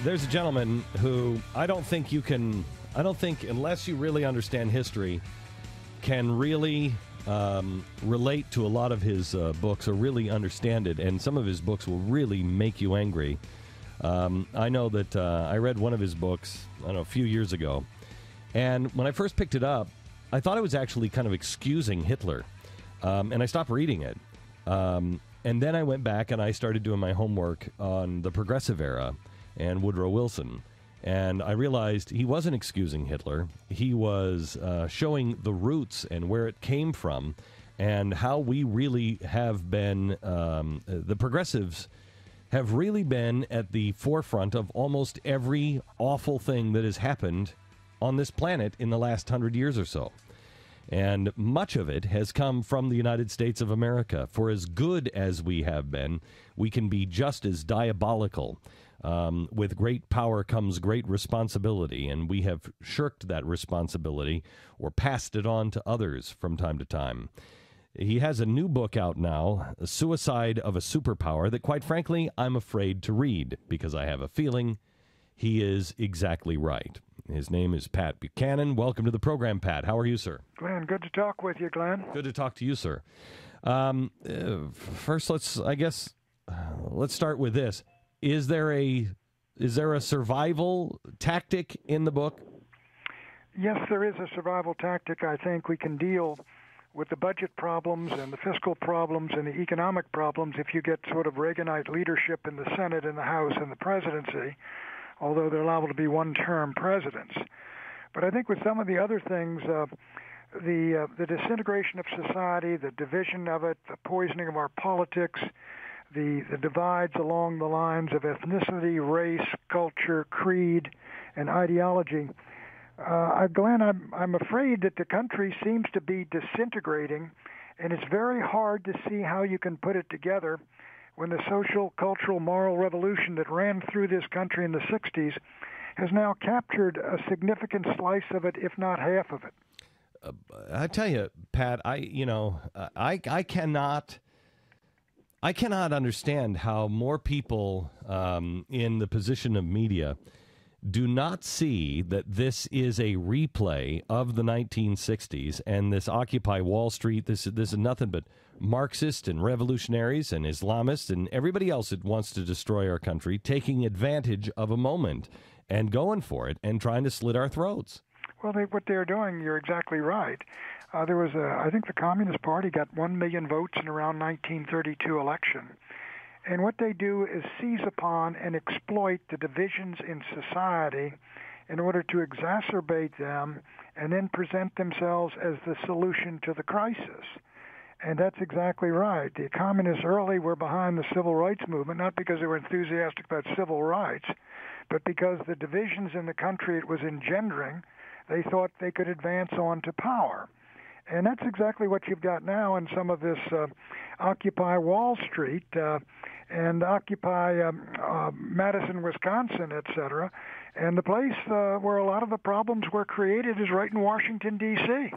There's a gentleman who I don't think unless you really understand history, can really relate to a lot of his books or really understand it. And some of his books will really make you angry. I know that I read one of his books, a few years ago. And when I first picked it up, I thought it was actually kind of excusing Hitler. And I stopped reading it. And then I went back and I started doing my homework on the Progressive Era and Woodrow Wilson. And I realized he wasn't excusing Hitler. He was showing the roots and where it came from and how we really have been, the progressives have really been at the forefront of almost every awful thing that has happened on this planet in the last 100 years or so. And much of it has come from the United States of America. For as good as we have been, we can be just as diabolical. With great power comes great responsibility, and we have shirked that responsibility or passed it on to others from time to time. He has a new book out now, Suicide of a Superpower, that quite frankly I'm afraid to read because I have a feeling he is exactly right. His name is Pat Buchanan. Welcome to the program, Pat. How are you, sir? Glenn, good to talk with you, Glenn. Good to talk to you, sir. First, let's start with this. Is there a survival tactic in the book? Yes, there is a survival tactic. I think we can deal with the budget problems and the fiscal problems and the economic problems if you get sort of Reaganite leadership in the Senate and the House and the presidency, although they're liable to be one-term presidents. But I think with some of the other things, the disintegration of society, the division of it, the poisoning of our politics, the divides along the lines of ethnicity, race, culture, creed, and ideology. Glenn, I'm afraid that the country seems to be disintegrating, and it's very hard to see how you can put it together when the social, cultural, moral revolution that ran through this country in the 60s has now captured a significant slice of it, if not half of it. I tell you, Pat, I cannot understand how more people in the position of media do not see that this is a replay of the 1960s and this Occupy Wall Street. This is nothing but Marxists and revolutionaries and Islamists and everybody else that wants to destroy our country taking advantage of a moment and going for it and trying to slit our throats. Well, what they're doing, you're exactly right. I think the Communist Party got 1 million votes in around 1932 election. And what they do is seize upon and exploit the divisions in society in order to exacerbate them and then present themselves as the solution to the crisis. And that's exactly right. The communists early were behind the civil rights movement, not because they were enthusiastic about civil rights, but because the divisions in the country it was engendering, they thought they could advance on to power. And that's exactly what you've got now in some of this Occupy Wall Street and Occupy Madison, Wisconsin, et cetera. And the place where a lot of the problems were created is right in Washington, D.C.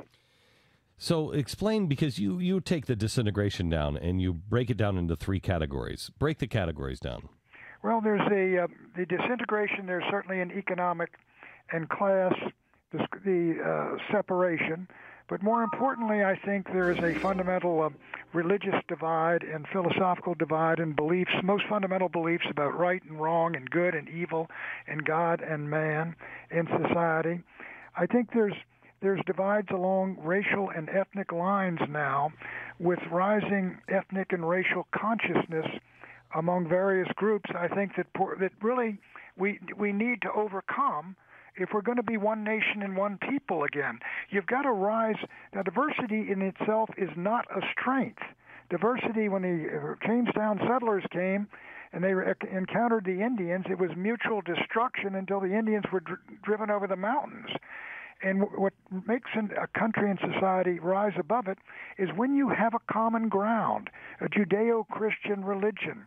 So explain, because you take the disintegration down and you break it down into three categories. Break the categories down. Well, there's the disintegration. There's certainly an economic and class, the separation. But more importantly, I think there is a fundamental religious divide and philosophical divide in beliefs, most fundamental beliefs about right and wrong and good and evil and God and man in society. I think there's divides along racial and ethnic lines now with rising ethnic and racial consciousness among various groups. I think that really we need to overcome if we're going to be one nation and one people again. You've got to rise. Now, diversity in itself is not a strength. Diversity, when the Jamestown settlers came and they encountered the Indians, it was mutual destruction until the Indians were driven over the mountains. And what makes a country and society rise above it is when you have a common ground, a Judeo-Christian religion,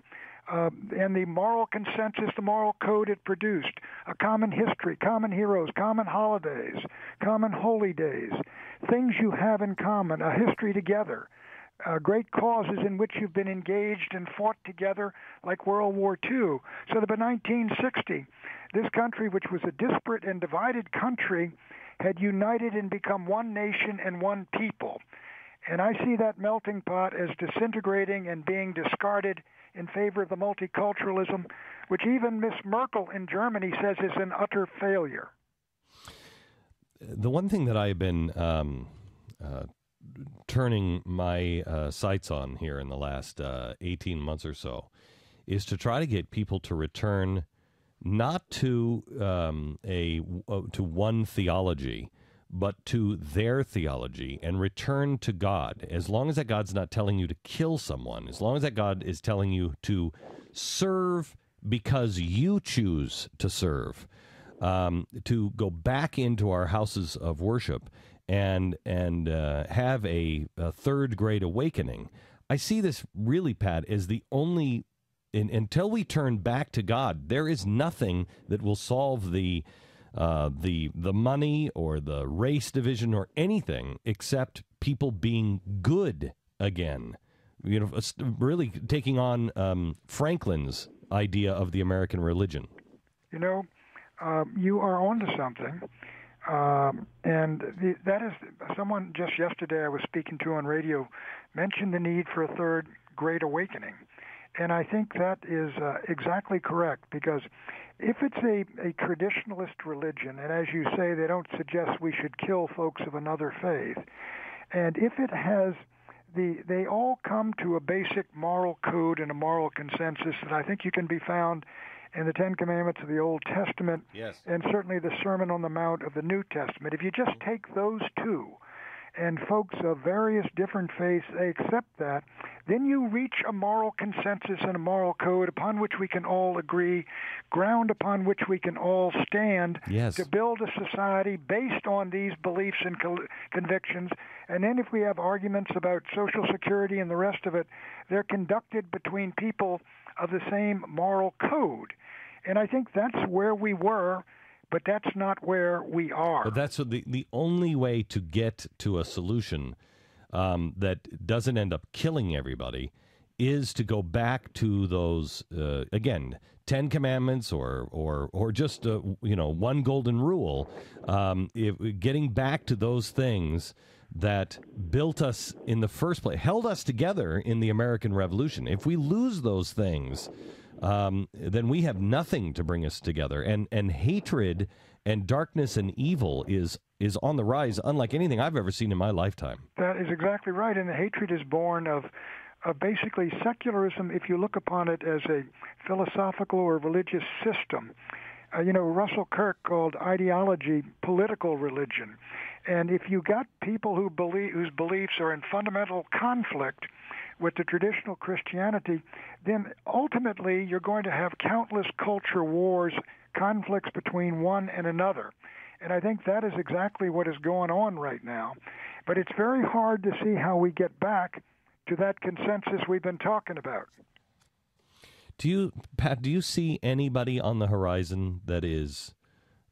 and the moral consensus, the moral code it produced, a common history, common heroes, common holidays, common holy days, things you have in common, a history together, great causes in which you've been engaged and fought together, like World War II. So that by 1960, this country, which was a disparate and divided country, had united and become one nation and one people. And I see that melting pot as disintegrating and being discarded in favor of the multiculturalism, which even Miss Merkel in Germany says is an utter failure. The one thing that I've been turning my sights on here in the last 18 months or so is to try to get people to return not to to one theology, but to their theology, and return to God. As long as that God's not telling you to kill someone, as long as that God is telling you to serve because you choose to serve, to go back into our houses of worship and have a third great awakening. I see this really, Pat, as the only, until we turn back to God, there is nothing that will solve the money or the race division or anything except people being good again. You know, really taking on Franklin's idea of the American religion. You know, you are onto something. That is, someone just yesterday I was speaking to on radio mentioned the need for a third great awakening. And I think that is exactly correct, because if it's a traditionalist religion, and as you say, they don't suggest we should kill folks of another faith, and if it has they all come to a basic moral code and a moral consensus that I think you can be found in the Ten Commandments of the Old Testament, yes, and certainly the Sermon on the Mount of the New Testament. If you just take those two, and folks of various different faiths, they accept that, then you reach a moral consensus and a moral code upon which we can all agree, ground upon which we can all stand, yes, to build a society based on these beliefs and convictions. And then if we have arguments about Social Security and the rest of it, they're conducted between people of the same moral code. And I think that's where we were, but that's not where we are. But that's the only way to get to a solution that doesn't end up killing everybody is to go back to those, again, 10 Commandments or just, one golden rule, getting back to those things that built us in the first place, held us together in the American Revolution. If we lose those things, then we have nothing to bring us together. And hatred and darkness and evil is on the rise, unlike anything I've ever seen in my lifetime. That is exactly right. And the hatred is born of basically secularism, if you look upon it as a philosophical or religious system. Russell Kirk called ideology political religion. And if you got people whose beliefs are in fundamental conflict with the traditional Christianity, then ultimately you're going to have countless culture wars, conflicts between one and another. And I think that is exactly what is going on right now. But it's very hard to see how we get back to that consensus we've been talking about. Pat, do you see anybody on the horizon that is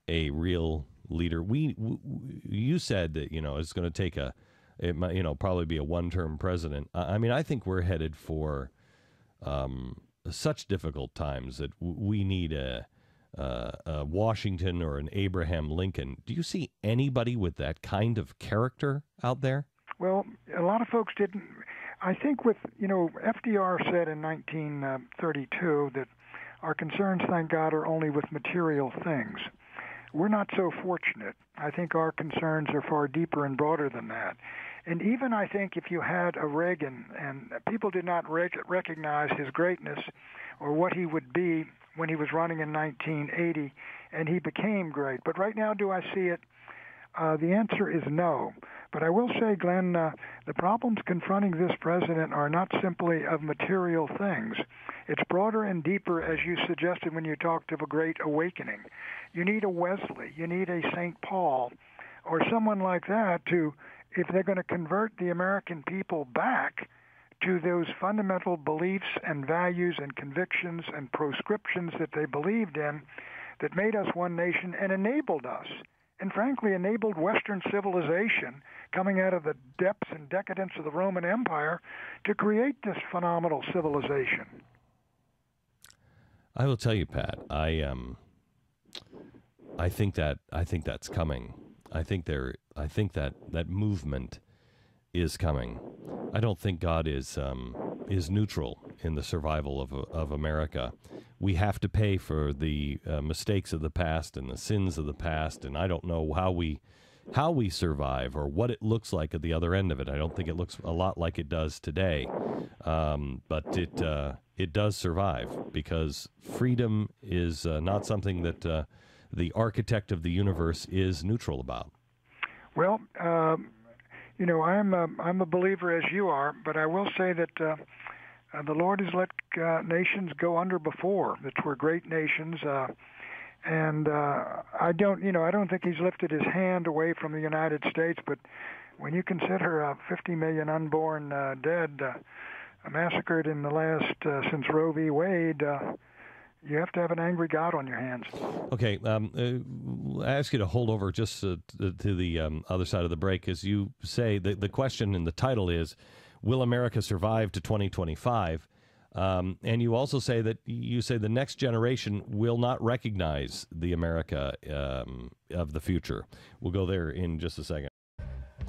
a real leader? You said that, it's going to take it might, probably be a one-term president. I mean, I think we're headed for such difficult times that we need a Washington or an Abraham Lincoln. Do you see anybody with that kind of character out there? Well, a lot of folks didn't. I think FDR said in 1932 that our concerns, thank God, are only with material things. We're not so fortunate. I think our concerns are far deeper and broader than that. And even I think if you had a Reagan, and people did not recognize his greatness or what he would be when he was running in 1980, and he became great. But right now, do I see it? The answer is no. But I will say, Glenn, the problems confronting this president are not simply of material things. It's broader and deeper, as you suggested when you talked of a great awakening. You need a Wesley, you need a St. Paul, or someone like that to, if they're going to convert the American people back to those fundamental beliefs and values and convictions and proscriptions that they believed in, that made us one nation and enabled us and frankly enabled Western civilization coming out of the depths and decadence of the Roman Empire to create this phenomenal civilization. I will tell you, Pat, I think that's coming. I think that movement is coming. I don't think God is neutral in the survival of America. We have to pay for the mistakes of the past and the sins of the past, and I don't know how we survive or what it looks like at the other end of it. I don't think it looks a lot like it does today, but it does survive because freedom is not something that the architect of the universe is neutral about. Well, I'm a believer as you are, but I will say that the Lord has let nations go under before that were great nations, and I don't think He's lifted His hand away from the United States. But when you consider 50 million unborn dead massacred in the last since Roe v. Wade. You have to have an angry God on your hands. Okay, I ask you to hold over just to the other side of the break. As you say, the question in the title is, will America survive to 2025? And you also say that the next generation will not recognize the America of the future. We'll go there in just a second.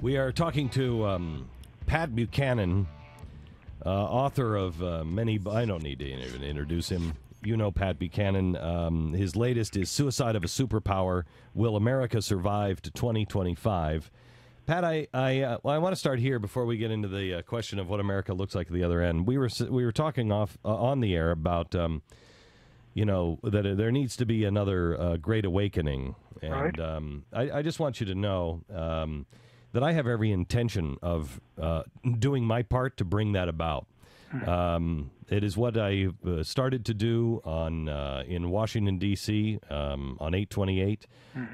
We are talking to Pat Buchanan, author of many, I don't need to even introduce him. You know Pat Buchanan. His latest is Suicide of a Superpower, Will America Survive to 2025? Pat, I want to start here before we get into the question of what America looks like at the other end. We were talking off on the air about, that there needs to be another Great Awakening. And right. I just want you to know that I have every intention of doing my part to bring that about. It is what I started to do in Washington, D.C. On 8/28,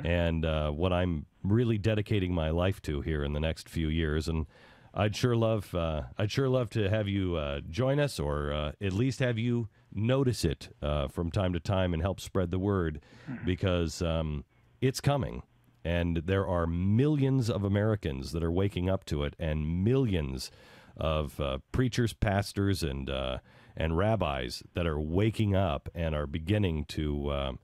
and what I'm really dedicating my life to here in the next few years. And I'd sure love to have you join us, or at least have you notice it from time to time and help spread the word, because it's coming. And there are millions of Americans that are waking up to it, and millions of preachers, pastors, and rabbis that are waking up and are beginning to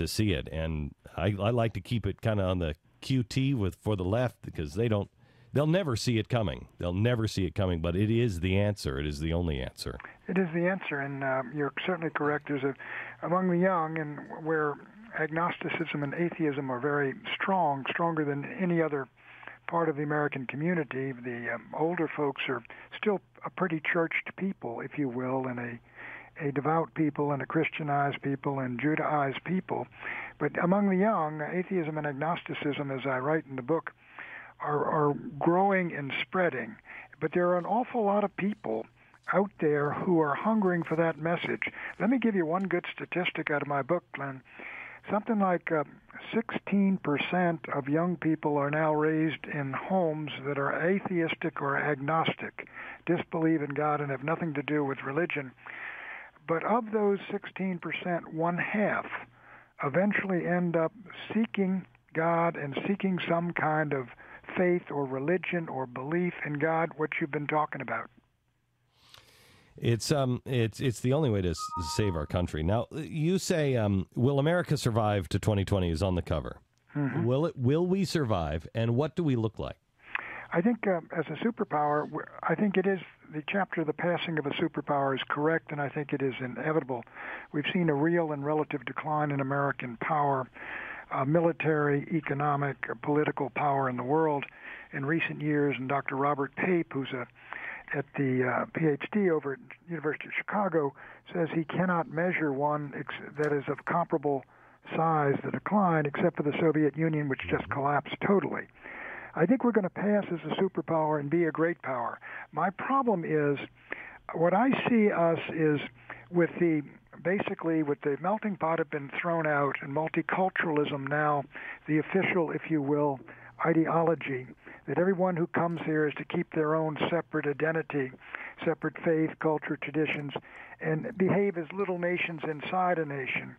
see it. And I like to keep it kind of on the QT for the left, because they'll never see it coming. They'll never see it coming, but it is the answer. It is the only answer. It is the answer, and you're certainly correct. There's among the young, and where agnosticism and atheism are very strong, stronger than any other part of the American community. The older folks are still a pretty churched people, if you will, and a devout people and a Christianized people and Judaized people. But among the young, atheism and agnosticism, as I write in the book, are growing and spreading. But there are an awful lot of people out there who are hungering for that message. Let me give you one good statistic out of my book, Glenn. Something like 16% of young people are now raised in homes that are atheistic or agnostic, disbelieve in God and have nothing to do with religion. But of those 16%, one half eventually end up seeking God and seeking some kind of faith or religion or belief in God, what you've been talking about. It's the only way to save our country. Now, you say, will America survive to 2020 is on the cover. Mm-hmm. Will we survive, and what do we look like? I think as a superpower, I think it is, the chapter, The Passing of a Superpower, is correct, and I think it is inevitable. We've seen a real and relative decline in American power, military, economic, political power in the world in recent years, and Dr. Robert Pape, who's at the PhD over at University of Chicago, says he cannot measure one that is of comparable size, the decline, except for the Soviet Union, which just collapsed totally. I think we're going to pass as a superpower and be a great power. My problem is, what I see us is with the melting pot have been thrown out, and multiculturalism now, the official, if you will, ideology, that everyone who comes here is to keep their own separate identity, separate faith, culture, traditions, and behave as little nations inside a nation.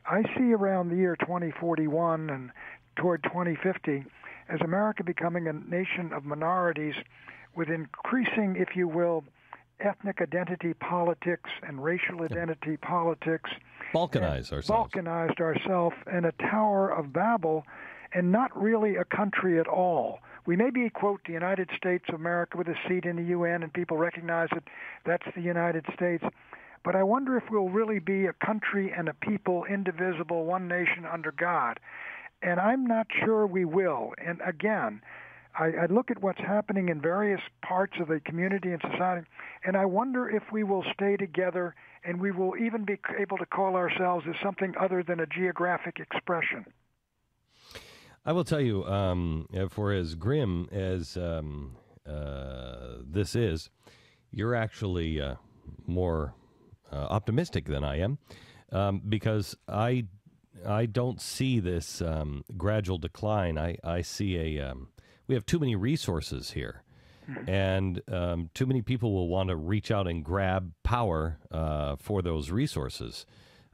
I see around the year 2041 and toward 2050 as America becoming a nation of minorities with increasing, if you will, ethnic identity politics and racial identity politics. Balkanized ourselves and a Tower of Babel and not really a country at all. We may be, quote, the United States of America with a seat in the UN and people recognize that that's the United States. But I wonder if we'll really be a country and a people, indivisible, one nation under God. And I'm not sure we will. And again, I look at what's happening in various parts of the community and society, and I wonder if we will stay together and we will even be able to call ourselves as something other than a geographic expression. I will tell you, for as grim as this is, you're actually more optimistic than I am, because I don't see this gradual decline. I see we have too many resources here, and too many people will want to reach out and grab power for those resources.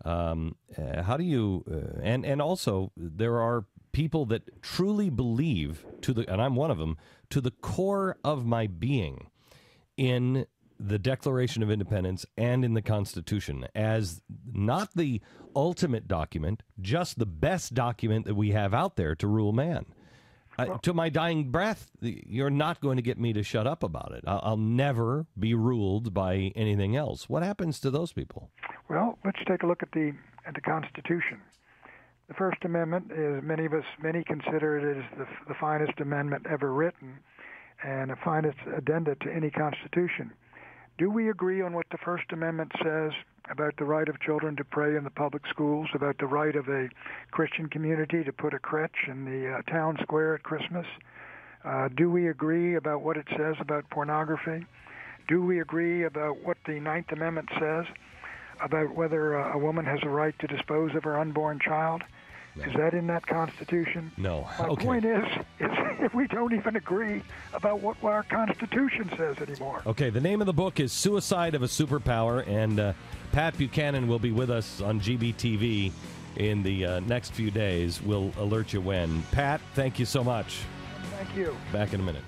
How do you? And also there are people that truly believe and I'm one of them, to the core of my being, in the Declaration of Independence and in the Constitution as not the ultimate document, just the best document that we have out there to rule man. To my dying breath, you're not going to get me to shut up about it. I'll never be ruled by anything else. What happens to those people? Well, let's take a look at the Constitution. The First Amendment is many consider it as the finest amendment ever written and the finest addenda to any constitution. Do we agree on what the First Amendment says about the right of children to pray in the public schools, about the right of a Christian community to put a crèche in the town square at Christmas? Do we agree about what it says about pornography? Do we agree about what the Ninth Amendment says about whether a woman has a right to dispose of her unborn child? No. Is that in that Constitution? No. My point is if we don't even agree about what our Constitution says anymore. Okay, the name of the book is Suicide of a Superpower, and Pat Buchanan will be with us on GBTV in the next few days. We'll alert you when. Pat, thank you so much. Thank you. Back in a minute.